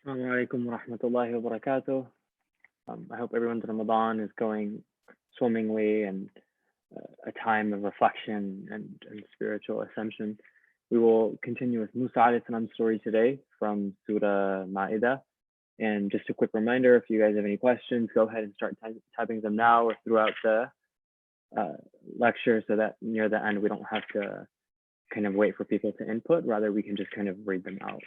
Assalamu alaikum wa rahmatullahi wa barakatuh. I hope everyone's Ramadan is going swimmingly and a time of reflection and spiritual ascension. We will continue with Musa alayhi salam's story today from Surah Maidah. And just a quick reminder, if you guys have any questions, go ahead and start typing them now or throughout the lecture so that near the end we don't have to kind of wait for people to input. Rather, we can just kind of read them out.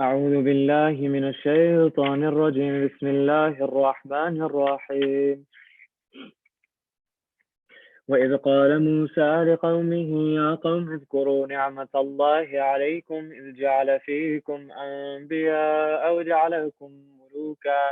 أعوذ بالله من الشيطان الرجيم بسم الله الرحمن الرحيم وإذ قال موسى لقومه يا قوم اذكروا نعمة الله عليكم إذ جعل فيكم أنبياء وجعلكم ملوكا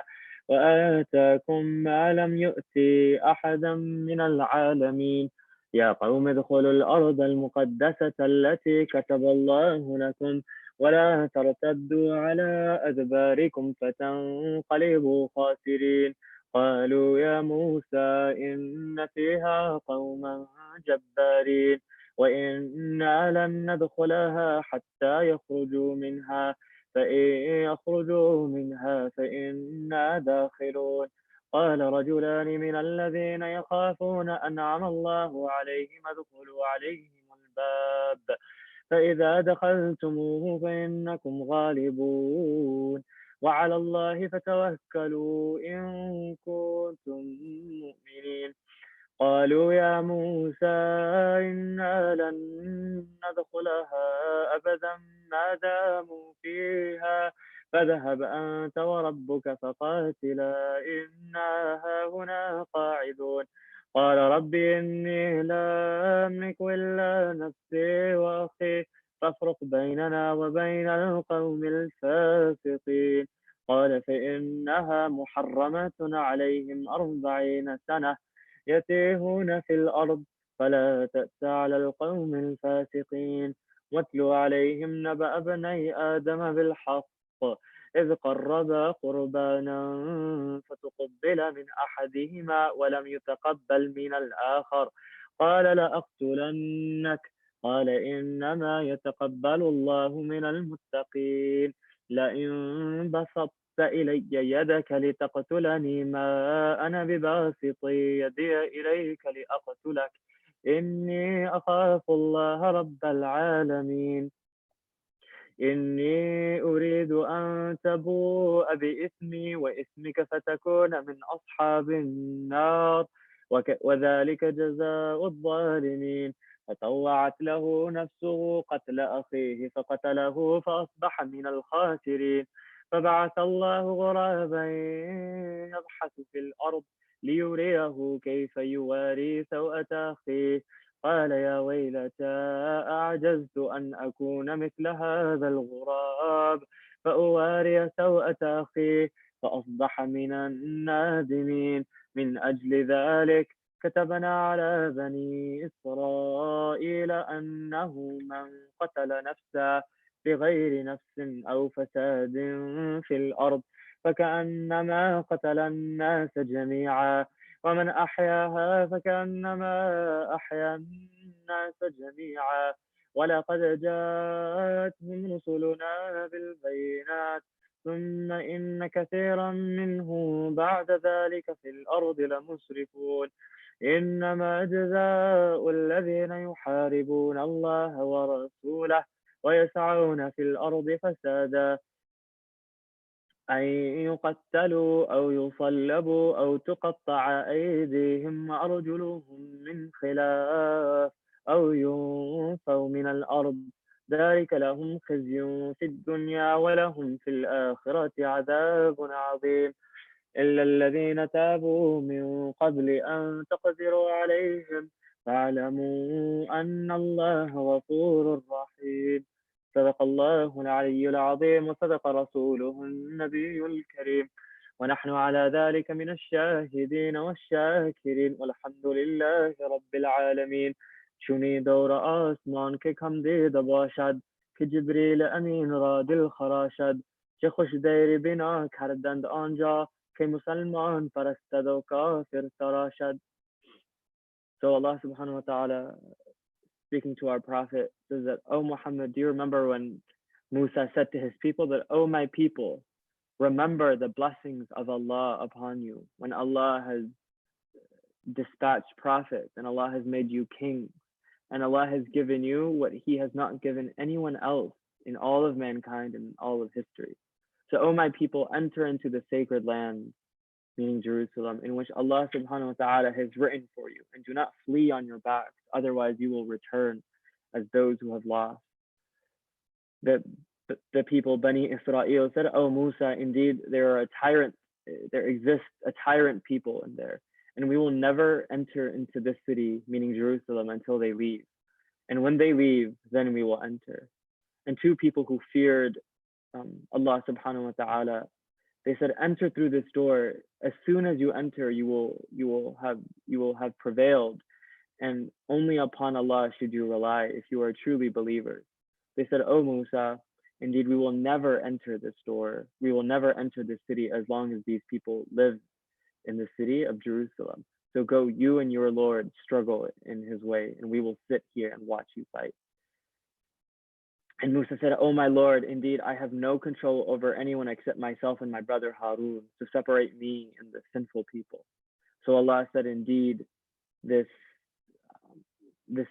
وآتاكم ما لم يؤت أحدا من العالمين يا قوم ادخلوا الأرض المقدسة التي كتب الله لكم ولا ترتدوا على أدباركم فتنقلبوا خاسرين قالوا يا موسى إن فيها قوما جبارين وإنا لن ندخلها حتى يخرجوا منها فإن يخرجوا منها فإنا داخلون قال رجلان من الذين يخافون أنعم الله عليهم ادخلوا عليهم الباب فإذا دخلتموه فإنكم غالبون وعلى الله فتوكلوا إن كنتم مؤمنين قالوا يا موسى إنا لن ندخلها أبدا ما داموا فيها فاذهب أنت وربك فقاتلا إنا هاهنا قاعدون قال رب إني لا أملك إلا نفسي وأخي فافرق بيننا وبين القوم الفاسقين قال فإنها محرمة عليهم 40 سنة يتيهون في الأرض فلا تأس على القوم الفاسقين واتل عليهم نبأ ابني آدم بالحق إذ قربا قربانا فتقبل من أحدهما ولم يتقبل من الآخر قال لأقتلنك قال إنما يتقبل الله من المتقين لئن بسطت إلي يدك لتقتلني ما أنا بباسط يدي إليك لأقتلك إني أخاف الله رب العالمين إني أريد أن تبوء بإثمي وإثمك فتكون من أصحاب النار وذلك جزاء الظالمين فطوعت له نفسه قتل أخيه فقتله فأصبح من الخاسرين فبعث الله غرابا يبحث في الأرض ليريه كيف يواري سوءة أخيه قال يا ويلتى أعجزت أن أكون مثل هذا الغراب فأواري سوءة أخيه فأصبح من النادمين من أجل ذلك كتبنا على بني إسرائيل أنه من قتل نفسا بغير نفس أو فساد في الأرض فكأنما قتل الناس جميعا ومن أحياها فكأنما أحيا الناس جميعا ولقد جاءتهم رسلنا بالبينات ثم إن كثيرا منهم بعد ذلك في الأرض لمسرفون إنما جزاء الذين يحاربون الله ورسوله ويسعون في الأرض فسادا أن يقتلوا أو يصلبوا أو تقطع أيديهم وأرجلهم من خلاف أو ينفوا من الأرض ذلك لهم خزي في الدنيا ولهم في الآخرة عذاب عظيم إلا الذين تابوا من قبل أن تقدروا عليهم فاعلموا أن الله غفور رحيم صدق الله العلي العظيم وصدق رسوله النبي الكريم ونحن على ذلك من الشاهدين والشاكرين والحمد لله رب العالمین. چونی دور آسمان که کم دیده باشد که جبریل امین را دل خراشد چه خوش دیر بنا کردند آنجا که مسلمان پرستد و کافر تراشد. So Allah subhanahu wa ta'ala speaking to our Prophet says that, "O Muhammad, do you remember when Musa said to his people that, "O my people, remember the blessings of Allah upon you when Allah has dispatched prophets and Allah has made you kings and Allah has given you what He has not given anyone else in all of mankind and all of history. So, O my people, enter into the sacred land, meaning Jerusalem, in which Allah subhanahu wa ta'ala has written for you, and do not flee on your backs, otherwise you will return as those who have lost." The people, Bani Israel, said, "Oh Musa, indeed there exists a tyrant people in there, and we will never enter into this city," meaning Jerusalem, "until they leave. And when they leave, then we will enter." And two people who feared Allah subhanahu wa ta'ala, they said, "Enter through this door. As soon as you enter, you will have prevailed, and only upon Allah should you rely if you are truly believers." They said, "O Musa, indeed we will never enter this door. We will never enter this city as long as these people live in the city of Jerusalem. So go, you and your Lord struggle in His way, and we will sit here and watch you fight." And Musa said, "O my Lord, indeed I have no control over anyone except myself and my brother Harun, to separate me and the sinful people." So Allah said, "Indeed, this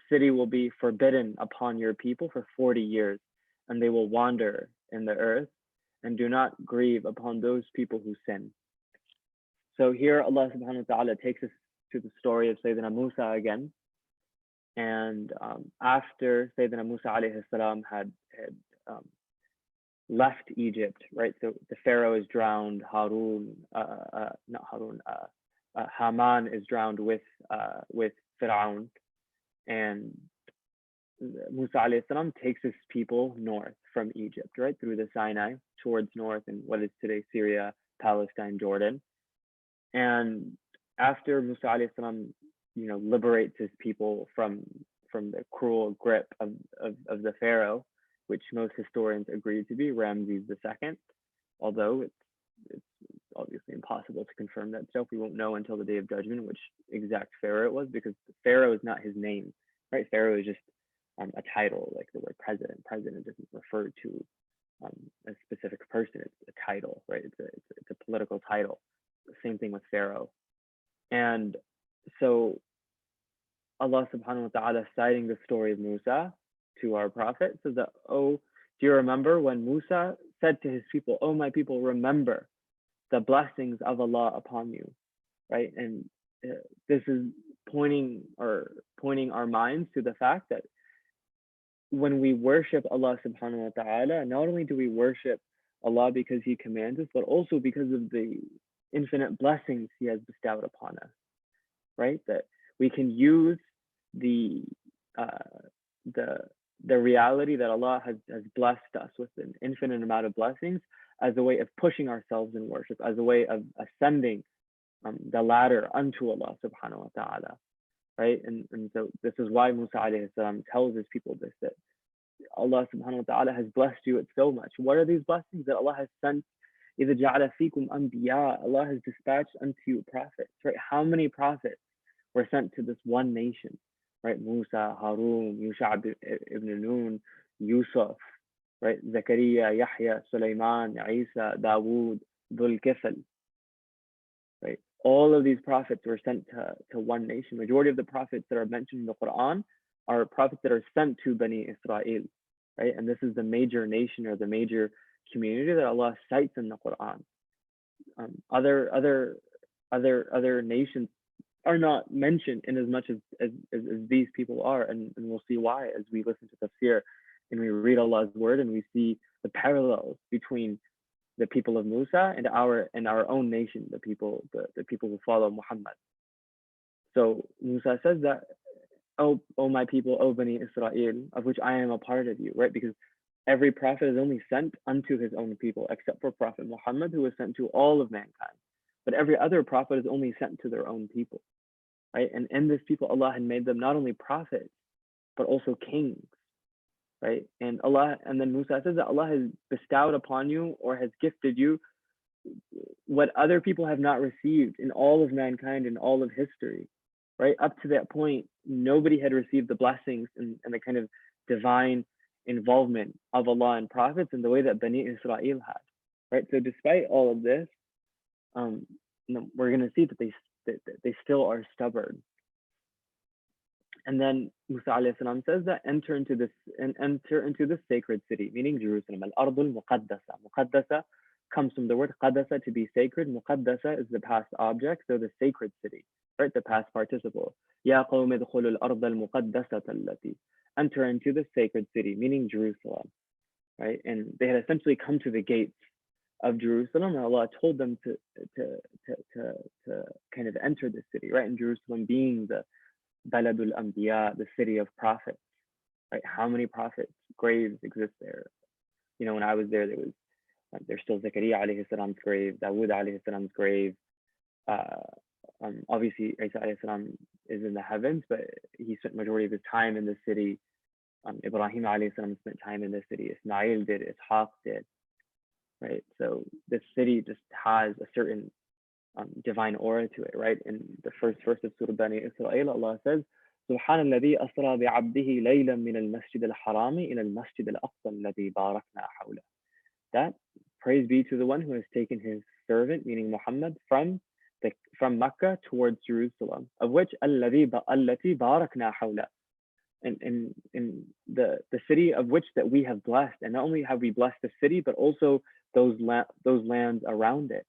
city will be forbidden upon your people for 40 years, and they will wander in the earth, and do not grieve upon those people who sin." So here Allah subhanahu wa ta'ala takes us to the story of Sayyidina Musa again. And after Sayyidina Musa alayhi salam had left Egypt, right? So the Pharaoh is drowned, Haman is drowned with Fir'aun, and Musa alayhi salam takes his people north from Egypt, right? Through the Sinai towards north in what is today Syria, Palestine, Jordan. And after Musa alayhi salam, liberates his people from the cruel grip of the Pharaoh, which most historians agree to be Ramses II, although it's obviously impossible to confirm that stuff. We won't know until the Day of Judgment which exact Pharaoh it was, because Pharaoh is not his name, right? Pharaoh is just a title, like the word president. President doesn't refer to a specific person; it's a title, right? It's a political title. Same thing with Pharaoh. And so Allah subhanahu wa ta'ala, citing the story of Musa to our prophet, says that, "Oh, do you remember when Musa said to his people, 'Oh my people, remember the blessings of Allah upon you,'" right? And this is pointing our minds to the fact that when we worship Allah subhanahu wa ta'ala, not only do we worship Allah because He commands us, but also because of the infinite blessings He has bestowed upon us, right? That we can use the reality that Allah has blessed us with an infinite amount of blessings as a way of pushing ourselves in worship, as a way of ascending the ladder unto Allah subhanahu wa ta'ala, right? And so this is why Musa alayhi salam tells his people this, that Allah subhanahu wa ta'ala has blessed you with so much. What are these blessings? That Allah has sent, إِذَا جَعَلَ فِيكُمْ أَنْبِيَاءَ, Allah has dispatched unto you prophets, right? How many prophets were sent to this one nation, right? Musa, Harun, Yusha ibn Nun, Yusuf, right? Zakaria, Yahya, Sulaiman, Isa, Dawood, Dhul Kifl, right? All of these prophets were sent to one nation. Majority of the prophets that are mentioned in the Qur'an are prophets that are sent to Bani Israel, right? And this is the major nation or the major community that Allah cites in the Qur'an. Other nations are not mentioned in as much as these people are, and we'll see why as we listen to tafsir and we read Allah's word and we see the parallels between the people of Musa and our own nation, the people who follow Muhammad. So Musa says that, "Oh my people, O Bani Israel, of which I am a part of you," right? Because every prophet is only sent unto his own people, except for Prophet Muhammad, who was sent to all of mankind. But every other prophet is only sent to their own people, right? And in this people, Allah had made them not only prophets, but also kings, right? And then Musa says that Allah has bestowed upon you or has gifted you what other people have not received in all of mankind, in all of history, right? Up to that point, nobody had received the blessings and the kind of divine involvement of Allah and prophets in the way that Bani Israel had, right? So despite all of this, we're going to see that they still are stubborn. And then Musa alayhi salam says that enter into this sacred city, meaning Jerusalem. Al-Ardul Muqaddasa. Muqaddasa comes from the word qadasa, to be sacred. Muqaddasa is the past object, so the sacred city, right? The past participle. Ya qawmi dkhulu al-ard al-muqaddasata allati. Enter into the sacred city, meaning Jerusalem, right? And they had essentially come to the gates of Jerusalem, and Allah told them to kind of enter the city, right? And Jerusalem being the Baladul Anbiya, the city of prophets, right? How many prophets' graves exist there? You know, when I was there, there's still Zakaria alayhi salam's grave, Dawood alayhi salam's grave. Obviously, Isa alayhi salam is in the heavens, but he spent majority of his time in the city. Ibrahim alayhi salam spent time in the city. Ismail did, Ishaq did, right? So this city just has a certain divine aura to it, right? In the first verse of Surah Bani Israel, Allah says, سبحان الذي أسرى بعبده ليلا من المسجد الحرام إلى المسجد الأقصى الذي باركنا حوله. That praise be to the one who has taken his servant, meaning Muhammad, from Mecca towards Jerusalem, of which التي باركنا حوله, in the city of which that we have blessed. And not only have we blessed the city, but also those lands around it.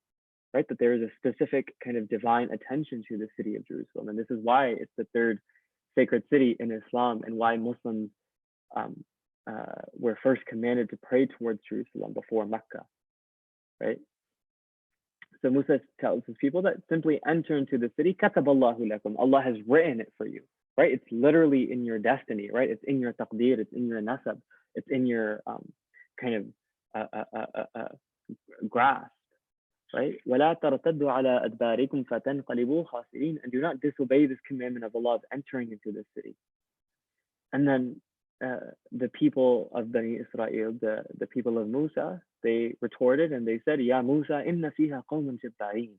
Right, that there is a specific kind of divine attention to the city of Jerusalem, and this is why it's the third sacred city in Islam, and why Muslims were first commanded to pray towards Jerusalem before Mecca. Right. So Musa tells his people that simply enter into the city. Kataballahu lakum. Allah has written it for you. Right. It's literally in your destiny. Right. It's in your taqdeer. It's in your nasab. It's in your kind of grasp. Right? وَلَا تَرْتَدُّوا عَلَىٰ أَدْبَارِكُمْ فَتَنْقَلِبُوا خَاسِرِينَ. And do not disobey this commandment of Allah of entering into the city. And then the people of Bani Israel, the people of Musa, they retorted and they said, Ya Musa, inna fiha qawman jabbarin.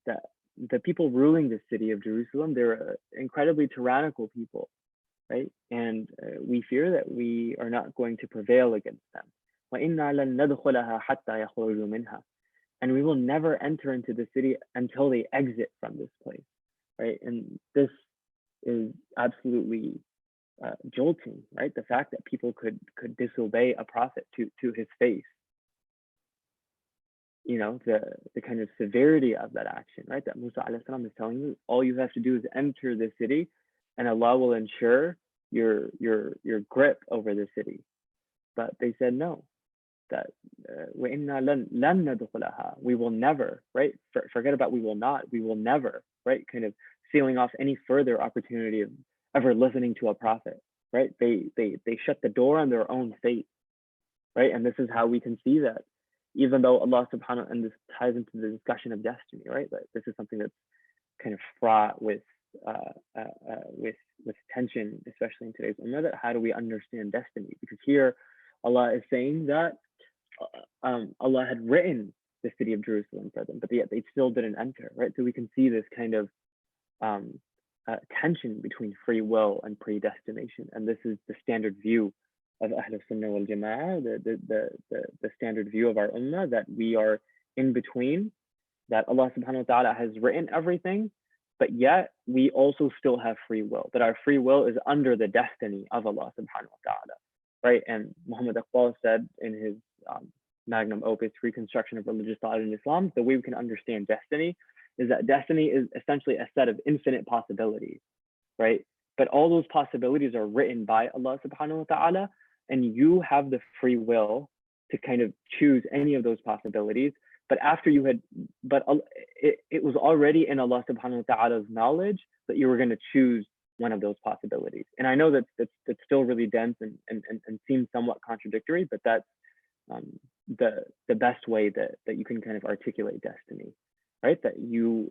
That the people ruling the city of Jerusalem, they're incredibly tyrannical people, right? And we fear that we are not going to prevail against them. وَإِنَّا لَن نَدْخُلَهَا حَتَّى يَخْرُجُوا مِنْهَا. And we will never enter into the city until they exit from this place, right? And this is absolutely jolting, right? The fact that people could disobey a prophet to his face, you know, the kind of severity of that action, right? That Musa alayhi salam is telling you, all you have to do is enter the city, and Allah will ensure your grip over the city. But they said no. That we will never, right? Forget about we will not, we will never, right? Kind of sealing off any further opportunity of ever listening to a prophet, right? They shut the door on their own fate, right? And this is how we can see that, even though Allah subhanahu, and this ties into the discussion of destiny, right? That this is something that's kind of fraught with tension, especially in today's ummah. That how do we understand destiny? Because here Allah is saying that Allah had written the city of Jerusalem for them, but yet they still didn't enter, right? So we can see this kind of tension between free will and predestination, and this is the standard view of Ahlul Sunnah wal Jama'ah, the standard view of our ummah, that we are in between, that Allah subhanahu wa ta'ala has written everything, but yet we also still have free will, that our free will is under the destiny of Allah subhanahu wa ta'ala, right? And Muhammad Iqbal said in his magnum opus, Reconstruction of Religious Thought in Islam, the way we can understand destiny is that destiny is essentially a set of infinite possibilities, right? But all those possibilities are written by Allah subhanahu wa ta'ala, and you have the free will to kind of choose any of those possibilities. But after you had, it was already in Allah subhanahu wa ta'ala's knowledge that you were going to choose one of those possibilities. And I know that's still really dense and seems somewhat contradictory, but that's the best way that you can kind of articulate destiny, right? That you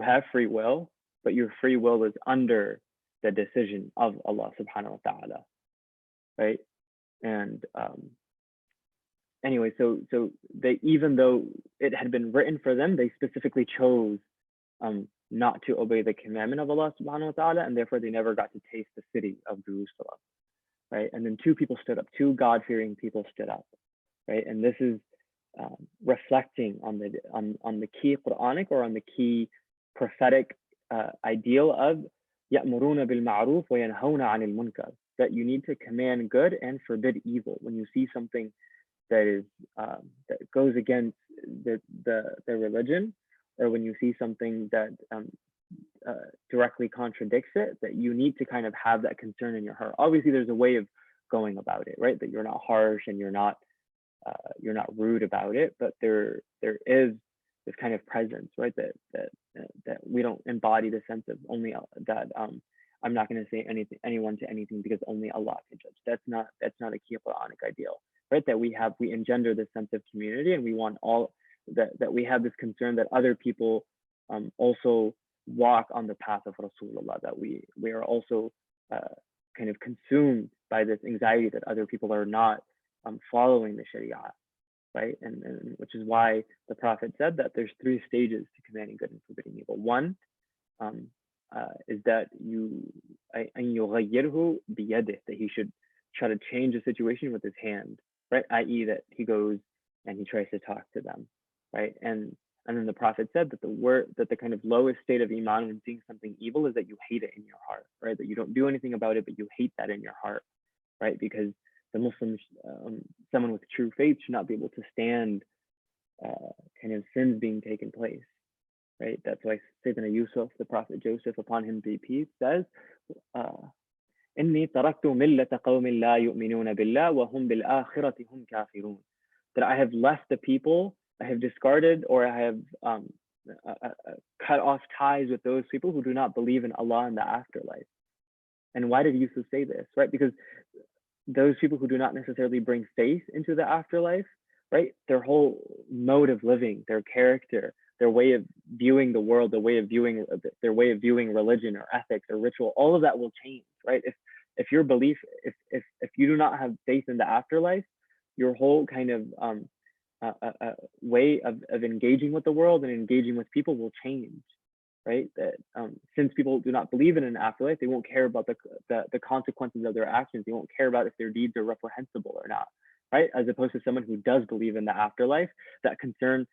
have free will, but your free will is under the decision of Allah subhanahu wa ta'ala, right? And anyway, so they, even though it had been written for them, they specifically chose not to obey the commandment of Allah subhanahu wa ta'ala, and therefore they never got to taste the city of Jerusalem, right? And then two people stood up, two God-fearing people stood up, right? And this is reflecting on the key Quranic or on the key prophetic ideal of يأمرون بالمعروف وينهون عن المنكر, that you need to command good and forbid evil when you see something that is that goes against the religion, or when you see something that directly contradicts it, that you need to kind of have that concern in your heart. Obviously, there's a way of going about it, right? That you're not harsh and you're not rude about it, but there is this kind of presence, right? That we don't embody the sense of only that I'm not going to say anyone to anything because only Allah can judge. That's not a key Quranic ideal, right? That we engender this sense of community, and we want all that we have this concern that other people also walk on the path of Rasulullah, that we are also kind of consumed by this anxiety that other people are not following the Sharia, right? And which is why the Prophet said that there's 3 stages to commanding good and forbidding evil. One is that that he should try to change the situation with his hand, right? I.e., that he goes and he tries to talk to them, right? And then the Prophet said that the kind of lowest state of iman when seeing something evil is that you hate it in your heart, right? That you don't do anything about it, but you hate that in your heart, right? Because the Muslims, someone with true faith, should not be able to stand kind of sins being taken place, right? That's why Sayyidina Yusuf, the Prophet Joseph, upon him be peace, says, إني تركت ملة قوم لا يؤمنون بالله وهم بالآخرة هم كافرون. That I have left the people, I have discarded, or I have cut off ties with those people who do not believe in Allah and the afterlife. And why did Yusuf say this, right? Because those people who do not necessarily bring faith into the afterlife, right? Their whole mode of living, their character, their way of viewing the world, their way of viewing religion or ethics or ritual, all of that will change, right? If your belief, if you do not have faith in the afterlife, your whole kind of way of engaging with the world and engaging with people will change, right? That since people do not believe in an afterlife, they won't care about the consequences of their actions. They won't care about if their deeds are reprehensible or not, right? As opposed to someone who does believe in the afterlife, that concern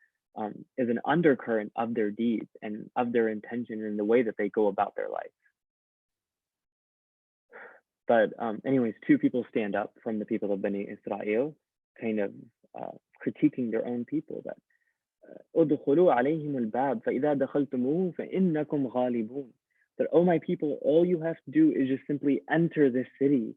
is an undercurrent of their deeds and of their intention and the way that they go about their life. But anyways, 2 people stand up from the people of Bani Israel, kind of critiquing their own people, that ادخلوا عليهم الباب فإذا دخلتموه فإنكم غالبون. That, oh my people, all you have to do is just simply enter this city,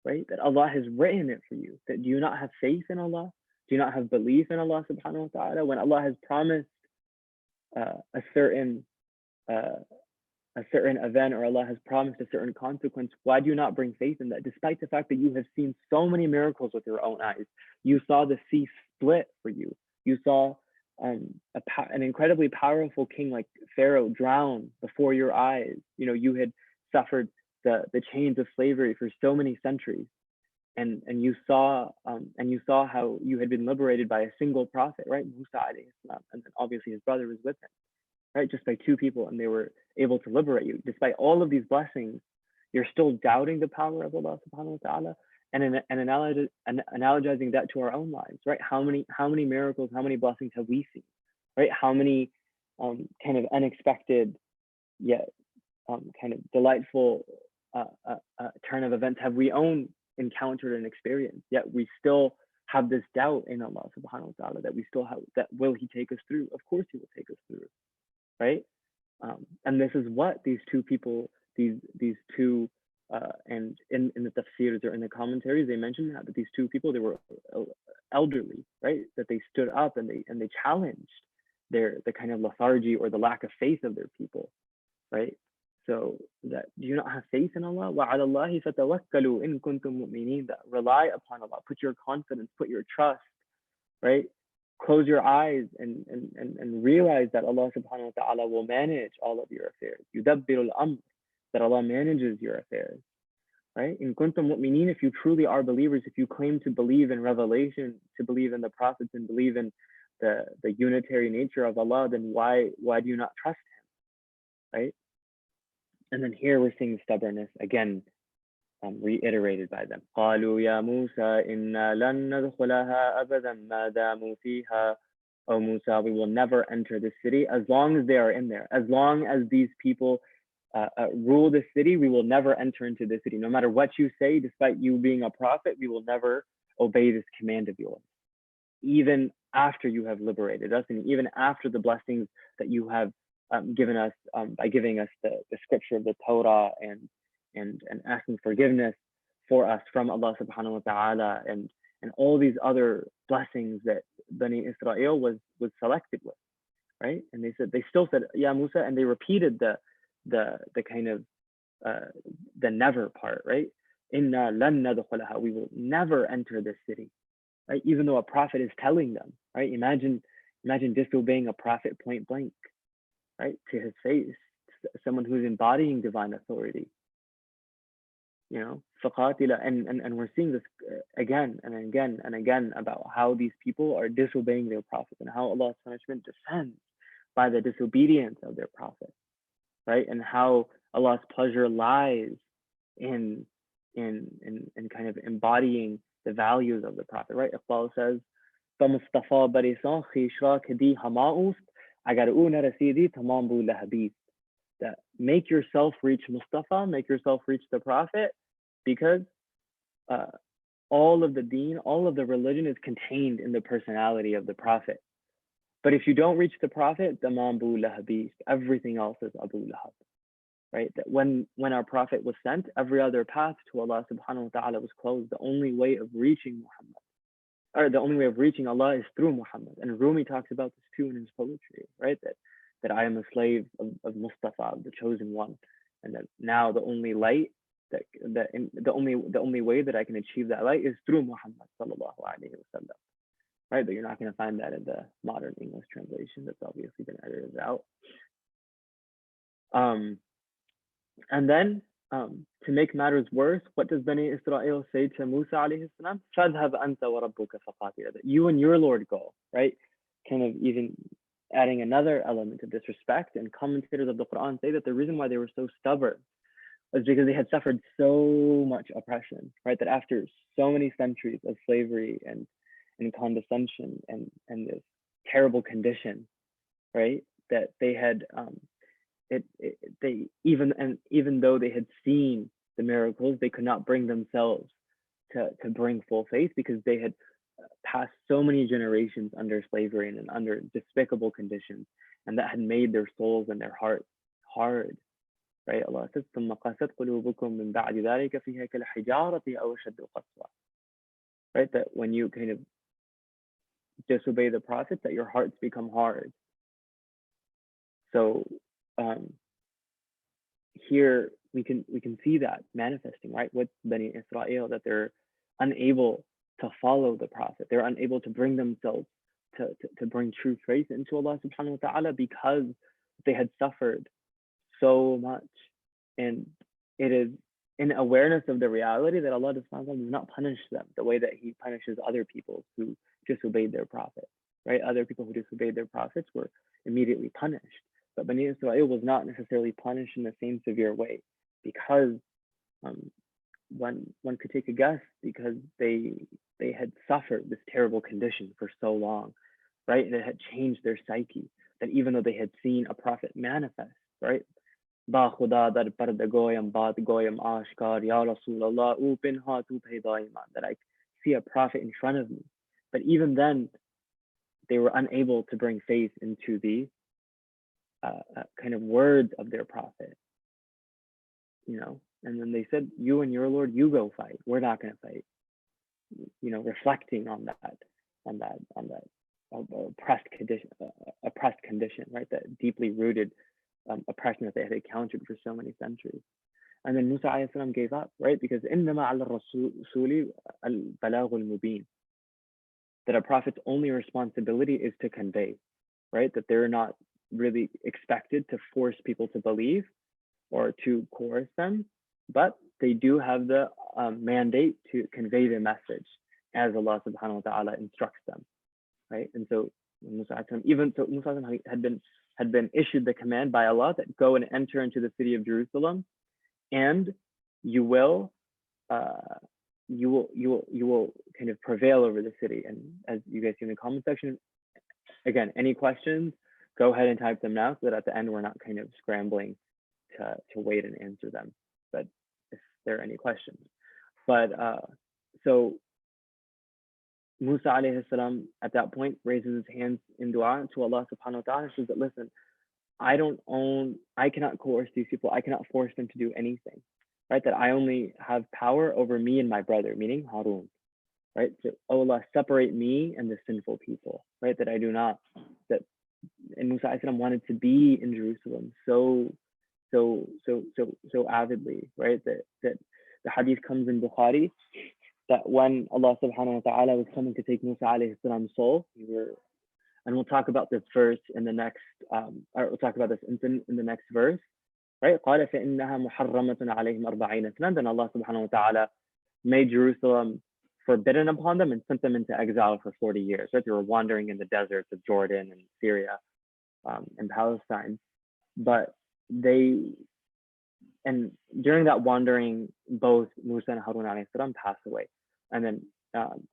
right? That Allah has written it for you. That do you not have faith in Allah? Do you not have belief in Allah subhanahu wa ta'ala? When Allah has promised a certain event, or Allah has promised a certain consequence, why do you not bring faith in that? Despite the fact that you have seen so many miracles with your own eyes. You saw the sea split for you. You saw an incredibly powerful king like Pharaoh drown before your eyes. You know, you had suffered the chains of slavery for so many centuries, and you saw how you had been liberated by a single prophet, right? Musa alayhi salam, and then obviously his brother was with him, right? Just by 2 people, and they were able to liberate you. Despite all of these blessings, you're still doubting the power of Allah subhanahu wa ta'ala, and analogizing that to our own lives, right? How many miracles, how many blessings have we seen, right? How many kind of unexpected yet kind of delightful turn of events have we encountered and experienced, yet we still have this doubt in Allah subhanahu wa ta'ala, that we still have, that will he take us through? Of course he will take us through, right? And this is what these 2 people, these 2 and in the tafsirs or in the commentaries, they mentioned that these 2 people, they were elderly, right? That they stood up and they challenged the kind of lethargy or the lack of faith of their people, right? So that, do you not have faith in Allah? وَعَلَى اللَّهِ فَتَوَكَّلُوا إِن كُنتُم مُؤْمِنِينَ. That rely upon Allah, put your confidence, put your trust, right? Close your eyes and realize that Allah subhanahu wa ta'ala will manage all of your affairs. يُدَبِّرُ الْأَمْرِ, that Allah manages your affairs, right? In kuntum mu'mineen, if you truly are believers, if you claim to believe in revelation, to believe in the prophets, and believe in the unitary nature of Allah, then why do you not trust him, right? And then here we're seeing stubbornness again. reiterated by them. قالوا يا موسى إنا لن ندخلها أبدا ما داموا فيها. O Musa, we will never enter the city as long as they are in there. As long as these people rule the city, we will never enter into the city. No matter what you say, despite you being a prophet, we will never obey this command of yours. Even after you have liberated us, and even after the blessings that you have given us by giving us the scripture of the Torah and asking forgiveness for us from Allah subhanahu wa ta'ala and all these other blessings that Bani Israel was selected with, right? And they still said, Ya Musa, and they repeated the kind of the never part, right? Inna lan nadkhulaha, we will never enter this city, right? Even though a prophet is telling them, right? Imagine disobeying a prophet point blank, right? To his face, someone who's embodying divine authority. You know, and we're seeing this again and again and again about how these people are disobeying their prophet and how Allah's punishment descends by the disobedience of their prophet, right? And how Allah's pleasure lies in kind of embodying the values of the prophet, right? Iqbal says, فَمُصْطَفَى بَرِسَان خِشْرَا كَدِي هَمَا أُوست أَغَرْ أُونَ رَسِيدِي تَمَام بُو لَهَبِيست. That make yourself reach Mustafa, make yourself reach the prophet, because all of the deen, all of the religion is contained in the personality of the prophet. But if you don't reach the prophet, tamam bu lahabist, everything else is Abu Lahab, right? That when our prophet was sent, every other path to Allah subhanahu wa ta'ala was closed. The only way of reaching Muhammad, or the only way of reaching Allah is through Muhammad. And Rumi talks about this too in his poetry, right? That I am a slave of Mustafa, of the chosen one, and that now the only light the only way that I can achieve that light is through Muhammad sallallahu alaihi wasallam, right? But you're not going to find that in the modern English translation that's obviously been edited out. And then to make matters worse, what does Bani Israel say to Musa alayhi salam? فَاذْهَبْ أَنْتَ وَرَبُّكَ فَقَاتِلَا. That you and your Lord go, right? Kind of even adding another element of disrespect. And commentators of the Qur'an say that the reason why they were so stubborn was because they had suffered so much oppression, right? That after so many centuries of slavery and condescension and this terrible condition, right? That they had even though they had seen the miracles, they could not bring themselves to bring full faith, because they had passed so many generations under slavery and under despicable conditions, and that had made their souls and their hearts hard, right? Allah says, ثم قست قلوبكم من بعد ذلك فيها كالحجارة أو أشد قسوة, right? That when you kind of disobey the prophets, that your hearts become hard. So here we can see that manifesting, right, with Bani Israel, that they're unable to follow the prophet. They're unable to bring themselves to bring true faith into Allah subhanahu wa ta'ala, because they had suffered so much. And it is in awareness of the reality that Allah does not punish them the way that He punishes other people who disobeyed their prophet, right? Other people who disobeyed their prophets were immediately punished. But Bani Israel was not necessarily punished in the same severe way, because one could take a guess, because they had suffered this terrible condition for so long, right? And it had changed their psyche, that even though they had seen a prophet manifest, right? That I see a prophet in front of me. But even then, they were unable to bring faith into the kind of words of their prophet, you know. And then they said, you and your Lord, you go fight. We're not going to fight. You know, reflecting on that oppressed condition, right? That deeply rooted oppression that they had encountered for so many centuries. And then Musa alayhi salam gave up, right? Because إِنَّمَا عَلَى الرَّسُولِ الْبَلَاغُ الْمُبِينُ. That a prophet's only responsibility is to convey, right? That they're not really expected to force people to believe or to coerce them, but they do have the mandate to convey the message as Allah subhanahu wa ta'ala instructs them, right? And so Musa had been issued the command by Allah that go and enter into the city of Jerusalem, and you will you will kind of prevail over the city. And as you guys see in the comment section, again, any questions, go ahead and type them now so that at the end we're not kind of scrambling to wait and answer them. But if there are any questions. But so Musa alayhi salam at that point raises his hands in dua to Allah subhanahu wa ta'ala and says that, listen, I cannot coerce these people. I cannot force them to do anything, right? That I only have power over me and my brother, meaning Harun, right? So, oh Allah, separate me and the sinful people, right? That I do not, that, and Musa alayhi salam wanted to be in Jerusalem so avidly, right? That the hadith comes in Bukhari that when Allah subhanahu wa ta'ala was coming to take Musa alayhi salam's soul, and we'll talk about this verse in the next, or we'll talk about this incident in the next verse, right? قال فإنها محرمة عليهم 40 سنة. Then Allah subhanahu wa ta'ala made Jerusalem forbidden upon them and sent them into exile for 40 years, right? They were wandering in the deserts of Jordan and Syria and Palestine. But and during that wandering, both Musa and Harun alayhi salam passed away. And then,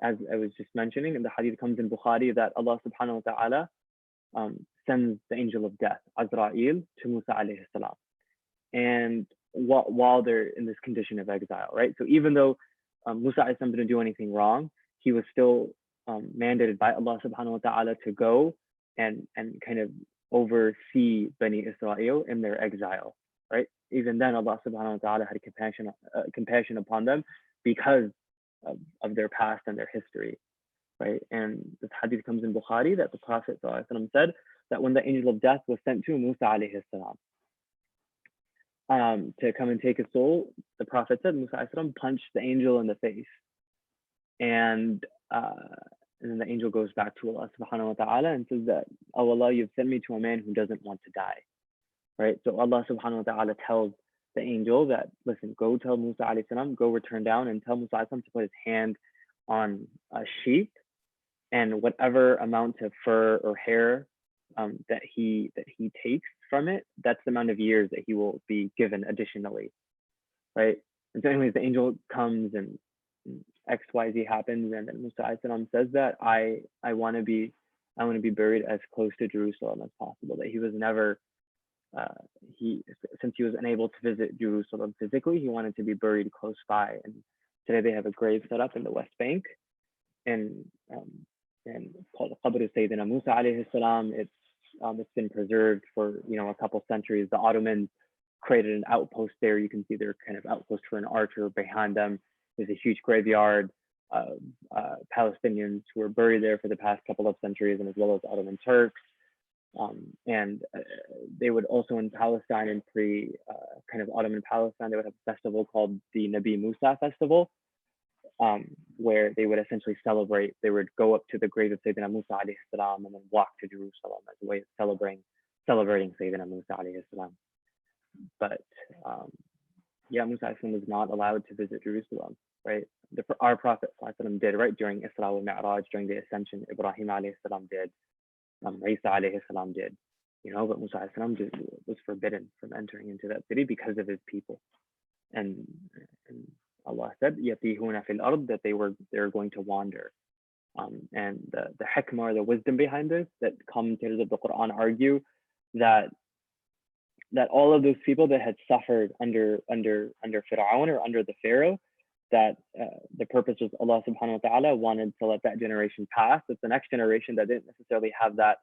as I was just mentioning, in the hadith comes in Bukhari that Allah subhanahu wa ta'ala sends the angel of death, Azrael, to Musa alayhi salam. And while they're in this condition of exile, right? So even though Musa alayhi salam didn't do anything wrong, he was still mandated by Allah subhanahu wa ta'ala to go and kind of oversee Bani Israel in their exile, right? Even then, Allah subhanahu wa ta'ala had compassion upon them because of their past and their history, right? And this hadith comes in Bukhari that the Prophet said that when the angel of death was sent to Musa alayhi salam to come and take his soul, the Prophet said Musa alayhi salam punched the angel in the face, and then the angel goes back to Allah subhanahu wa ta'ala and says that, oh Allah, you've sent me to a man who doesn't want to die, right? So Allah subhanahu wa ta'ala tells the angel that, listen, go tell Musa alayhi salam, go return down and tell Musa alayhi salam to put his hand on a sheep, and whatever amount of fur or hair that he takes from it, that's the amount of years that he will be given additionally, right? And so anyways, the angel comes and XYZ happens, and then Musa alayhi salam says that I want to be buried as close to Jerusalem as possible. That he was never since he was unable to visit Jerusalem physically, he wanted to be buried close by. And today they have a grave set up in the West Bank, and called Qabr Sayyidina Musa alayhi salam. It's been preserved for a couple centuries. The Ottomans created an outpost there. You can see their kind of outpost for an archer behind them. There's a huge graveyard of Palestinians who were buried there for the past couple of centuries, and as well as Ottoman Turks. And they would also in Palestine, in kind of Ottoman Palestine, they would have a festival called the Nabi Musa festival, where they would essentially celebrate. They would go up to the grave of Sayyidina Musa alayhi salam and then walk to Jerusalem as a way of celebrating Sayyidina Musa alayhi salam. But yeah, Musa alayhi salam was not allowed to visit Jerusalem, right? Our Prophet did, right? During Isra wal Mi'raj, during the Ascension, Ibrahim alayhi salam did. Isa alayhi salam did, but Musa alayhi salam was forbidden from entering into that city because of his people. And Allah said, يَتِيهُونَ فِي الْأَرْضِ, that they're going to wander. And the hikmah, the wisdom behind this, that commentators of the Qur'an argue that all of those people that had suffered under Fir'aun or under the Pharaoh, that the purpose was Allah subhanahu wa ta'ala wanted to let that generation pass. It's the next generation that didn't necessarily have that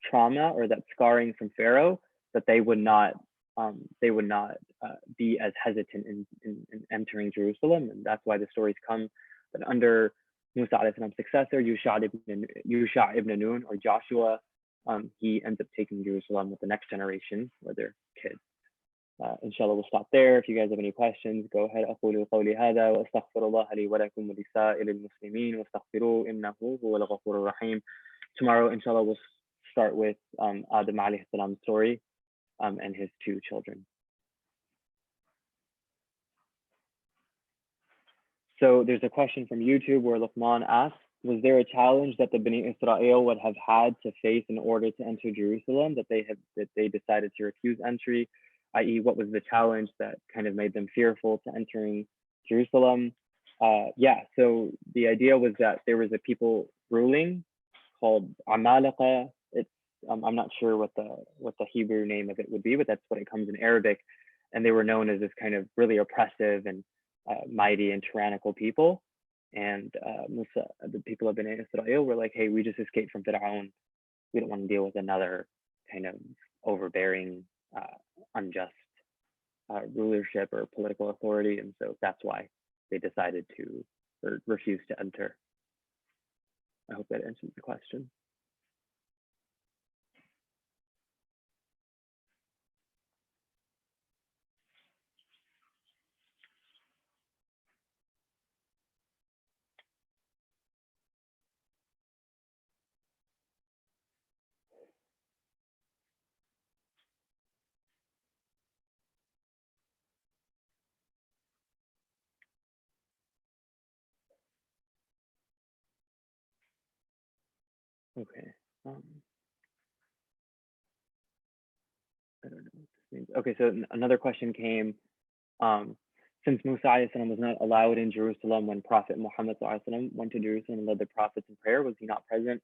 trauma or that scarring from Pharaoh, that they would not be as hesitant in entering Jerusalem. And that's why the stories come that under Musa alayhi salam's successor, Yusha ibn Nun, or Joshua, he ends up taking Jerusalem with the next generation, where they're kids. Inshallah, we'll stop there. If you guys have any questions, go ahead. أقول قولي هذا وأستغفر الله لي ولكم ولسائر المسلمين واستغفروه إنه هو الغفور الرحيم. Tomorrow, inshallah, we'll start with Adam alayhi salam's story and his two children. So there's a question from YouTube where Luqman asks, was there a challenge that the Bani Israel would have had to face in order to enter Jerusalem, that they decided to refuse entry? I.e., what was the challenge that kind of made them fearful to entering Jerusalem. Yeah, so the idea was that there was a people ruling called Amalekah. It's I'm not sure what the Hebrew name of it would be, but that's what it comes in Arabic. And they were known as this kind of really oppressive and mighty and tyrannical people. And Musa, the people of Bnei Israel were like, hey, we just escaped from Fir'aun. We don't want to deal with another kind of overbearing, unjust rulership or political authority. And so that's why they decided to or refuse to enter. I hope that answers the question. Okay. I don't know what this means. Okay, so another question came. Since Musa was not allowed in Jerusalem when Prophet Muhammad went to Jerusalem and led the prophets in prayer, was he not present?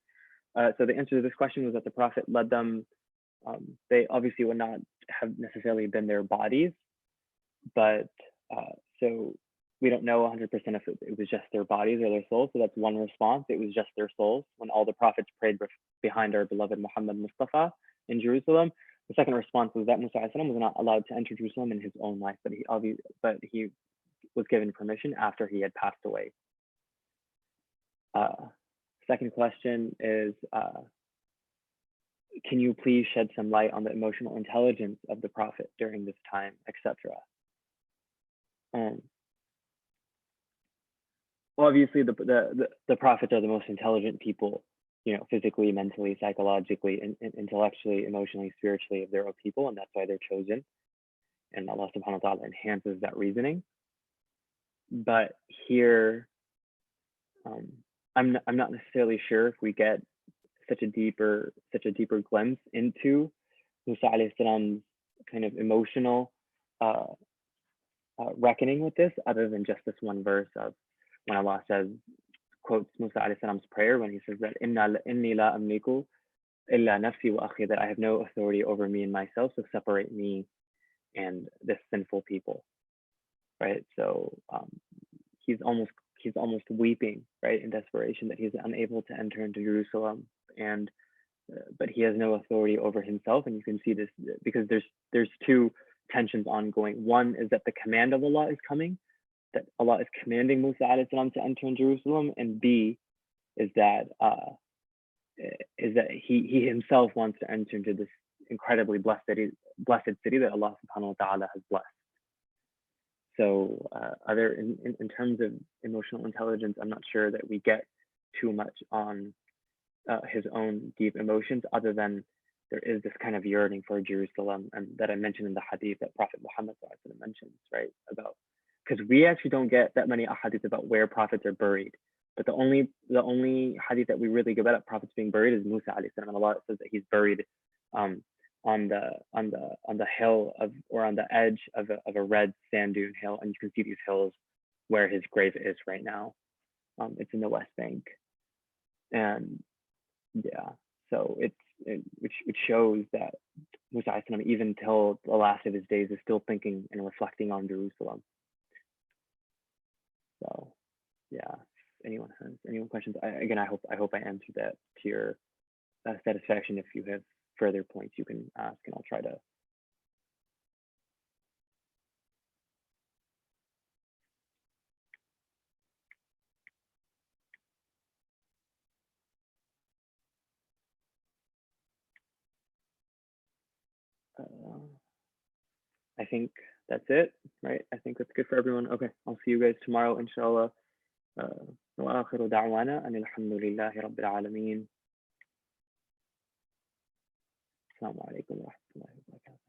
So the answer to this question was that the Prophet led them. They obviously would not have necessarily been their bodies, but so we don't know 100% if it was just their bodies or their souls. So that's one response. It was just their souls when all the prophets prayed behind our beloved Muhammad Mustafa in Jerusalem. The second response was that Musa was not allowed to enter Jerusalem in his own life, but he was given permission after he had passed away. Second question is, can you please shed some light on the emotional intelligence of the Prophet during this time, etc.? Obviously, the prophets are the most intelligent people, physically, mentally, psychologically, intellectually, emotionally, spiritually of their own people, and that's why they're chosen. And Allah subhanahu wa ta'ala enhances that reasoning. But here, I'm not necessarily sure if we get such a deeper glimpse into Musa alayhi salam's kind of emotional reckoning with this, other than just this one verse of when Allah says, quotes Musa alayhi salam's prayer when he says that inni la amliku illa nafsi wa akhi, that I have no authority over me and myself, so separate me and this sinful people, right? So he's almost weeping, right, in desperation that he's unable to enter into Jerusalem, and but he has no authority over himself. And you can see this because there's two tensions ongoing. One is that the command of Allah is coming, that Allah is commanding Musa alayhi salam to enter in Jerusalem, and B is that he himself wants to enter into this incredibly blessed city that Allah subhanahu wa ta'ala has blessed. So other in terms of emotional intelligence, I'm not sure that we get too much on his own deep emotions, other than there is this kind of yearning for Jerusalem, and that I mentioned in the hadith that Prophet Muhammad mentions, right? About, because we actually don't get that many hadiths about where prophets are buried. But the only hadith that we really get about prophets being buried is Musa alayhi salam, and Allah says that he's buried on the hill of, or on the edge of a red sand dune hill, and you can see these hills where his grave is right now. It's in the West Bank, and yeah, so which shows that Musa even till the last of his days is still thinking and reflecting on Jerusalem. So yeah, anyone has any questions? I hope I answered that to your satisfaction. If you have further points, you can ask, and I'll try to. I think that's it, right? I think that's good for everyone. Okay, I'll see you guys tomorrow, inshallah. وآخر دعوانا أن الحمد لله رب العالمين. السلام عليكم ورحمة الله وبركاته.